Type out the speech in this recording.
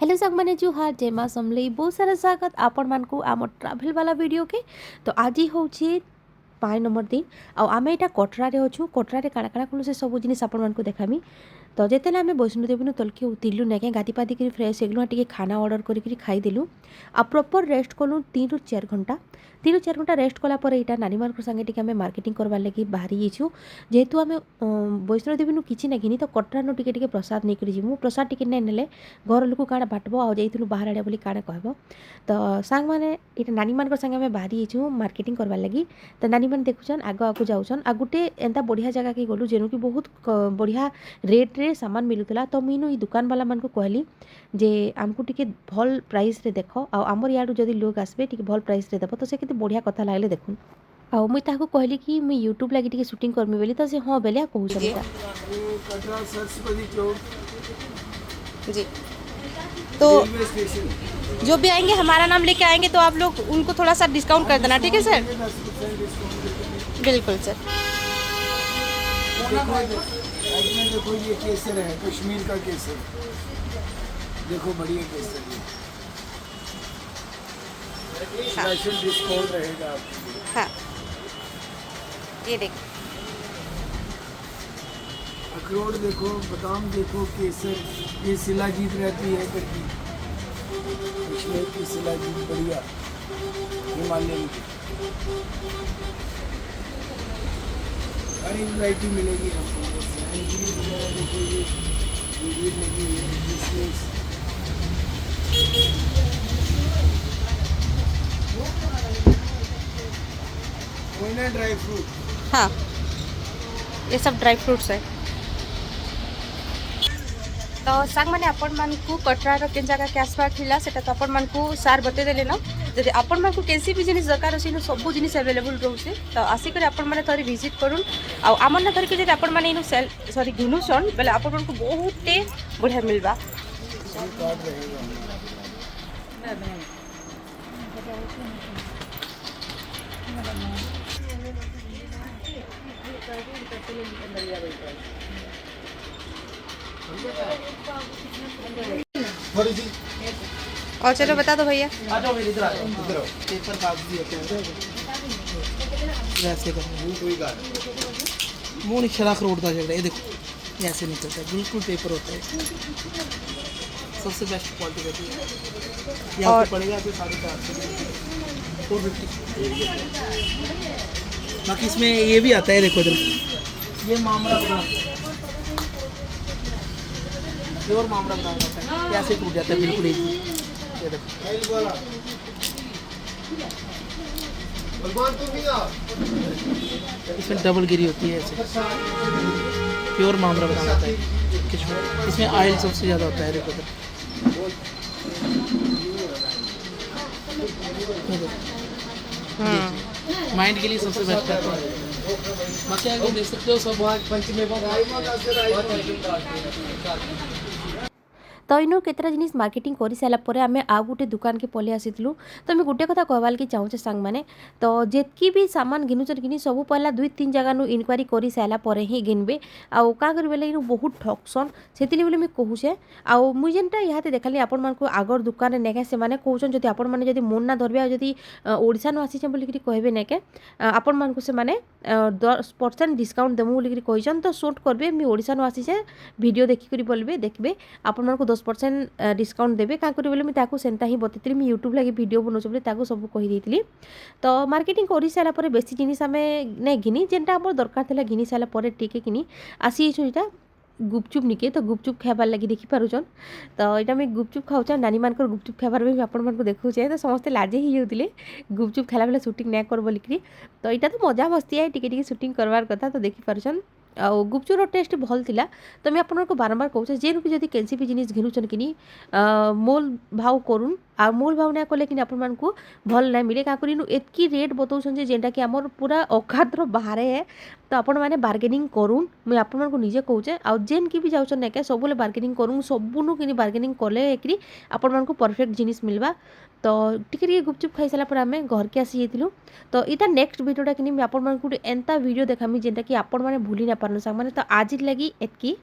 Hello साग मैंने जुहार जय माँ समलई बहुत सारा स्वागत आपण मान को आम ट्राभेल वाला वीडियो के। तो आज हूँ 5 नंबर दिन आम यहाँ कटरारे अच्छू कटरारे काଣା काଣା कलु से सब जिन आपण मान को देखामी। तो जिते आम वैष्णोदेवी तलके उतरलु ना गाधी पाधी कर फ्रेश होगलु टे खाना अर्डर करके खाईदेलु आ प्रॉपर रेस्ट कलु 3 ରୁ 4 घंटा 3 ରୁ 4 घंटा रेस्ट कलापर यहाँ नानी मान संगे टी आम मार्केटिंग करवार लगे बाहरी जाइछू जेहेतु आम वैष्णोदेवी किसी ना घिनी तो कटरानु टे प्रसाद नहीं कर जीवु प्रसाद टी नहीं नेले घर लोक काଣା बाटब आ जाइलु बाहर आड़े बोली काଣା कहब। तो सांग मैंने यहाँ नानी मान संगे आम बाहरी जाइछू मार्केटिंग करवार लगी। तो नानी मैंने देखुन आग आगू जाऊन आ गोटे एंता बढ़िया जगह के गलु जेनु कि बहुत बढ़िया रेट रे सामान मिलूला। तो मुझे ये दुकान वाला मान को कहली जे आमको टिके भल प्राइस रे देख आमर याडू जदि लोग आसबे टिके भल प्राइस रे देव। तो से केते बढ़िया कथा लागले देखुन आ मुई ताको कहली कि मुई यूट्यूब लगी टिके शूटिंग करमी बोली। तो से हाँ बेले कहूछ जी। तो जो भी आएंगे हमारा नाम लेके आएंगे तो आप लोग उनको थोड़ा सा डिस्काउंट कर देना, ठीक है सर? बिल्कुल सर। देखो ये केसर है, कश्मीर का केसर, देखो बढ़िया केसर है। स्पेशल डिस्काउंट रहेगा आपको। हाँ, ये देखो अखरोट देखो, बादाम देखो, केसर, ये शिलाजीत रहती है कटी, कश्मीर की शिलाजीत बढ़िया हिमालयन की हर एक वैरायटी मिलेगी आपको। अंजीर वगैरह देखो, ये अंजीर लगी है, किशमिश, कोई ना ड्राई फ्रूट। हाँ, ये सब ड्राई फ्रूट्स है। तो सांग मैंने आपण मान को कटरार केन जगह के आसवा थिला सेटा तो आपण मान को सार बते देले न जदि आपण मान को केसी भी जिनिस दरकार अछि सब जिनिस अवेलेबल रहउसे। तो आसी करे आपण माने थोड़ी विजिट करूँ आ आमर ना धरके जदि आपण माने इनु सेल सॉरी घिनुसन बेले आपण मान को बहुत टे बढ़िया मिलबा। थोड़ी सी और चलो बता दो भैया। आ जाओ मेरे इधर आ जाओ, इधर आओ। पेपर काट दिए क्या वैसे कर कोई गार्ड मुंह नहीं खड़ा खरोटता झगड़ा। ये देखो ऐसे निकलता है, बिल्कुल पेपर होता है, सबसे बेस्ट क्वालिटी रहती है। ये आपको पड़ेगा तो 450 450। बाकी इसमें ये भी आता है, देखो इधर ये मामला बदाम, प्योर मामला बदाम होता है, कैसे टूट जाता है बिल्कुल ही। ये देखो इसमें डबल गिरी होती है, ऐसे प्योर मामला बदाम होता है किशमिश। इसमें ऑयल सबसे ज़्यादा होता है, देखो माइंड के लिए सबसे बेस्ट रहता है। बाकी आगे देख सकते हो सब पंचमेवा तो इनो केतरा जिनिस मार्केटिंग कर सारापर आम आउ गोटे दुकान के पलि आसीलु। तो मुझे गोटे कथा कहवार के चाहूचे सांग मैंने तो जितकी भी सामान घिनुचन कि सब पहला 2-3 जगह इनक्वारी कर सारापर ही घिनबे आउ क्या करेंगे बोले बहुत ठकसन से बोले मुझे कहूचे आउ मुझे जेनटा यहाँ देखा आपण मान आगर दुकान नेके से कहन जब आपण मैंने मन ना धरबे आदि ओडिशा नु आसीचे बोलिक कहबे नेके आपण मान से 10% डिस्काउंट देमु बोलिक कहिछन। तो शूट करबे मुझे ओडिशा नु आसीचे वीडियो देखिक बोलबे देखबे आपण मान 10% डिस्काउंट देवे क्या करेंगे बोले मुझे सेंता ही बतई मुझे यूट्यूब लगे वीडियो बनाऊँ बोले सब कहीदी। तो मार्केटिंग कर सारापर बेसी जिनिस आम नहीं घिनी जेनटा आम दरकार था घिनी सारापर टिके किनी आसी यहाँ गुपचुप निके। तो गुपचुप खाबार लगी देखी पारुचन। तो यहाँ मुझे गुपचुप खाऊँ नानी मान गुपचुप खाबार भी आपण देखुचे। तो समस्ते लाजे ही होते गुपचुप खाला बेले शूटिंग नहीं कर बोलिक। तो यहाँ तो मजा मस्ती है टिके शूटिंग करवार कथा। तो देखी पारुचन आउ गुपचुपर टेस्ट भल थिला। तो मैं आपको बारंबार कहूँ जेनु कि जदि कैसी भी जिनिस घिनुचन कि मोल भाव करूँ आ मोल भाव ना कले कि आपण को भल ना मिले क्या करूँ एतकी रेट बताऊँ जेनटा कि आमर पूरा औकातर बाहर है। तो आपण मैंने बार्गेनिंग करूँ मुझे आपण को निजे कहूचे आउ जेन की भी जाऊन ना सब बार्गेनिंग करूँ सबुनु कि बार्गेनिंग कले आपण को परफेक्ट जिनिस मिलवा। तो टिके गुपचुप खाई सारा आम घर के आसी जाइलु। तो इटा नेक्स्ट वीडियोटा कि आपण एंता वीडियो देखामी जेनटा कि आपण मैंने भूली ना पारन सांग मैंने। तो आज लगी एतकी।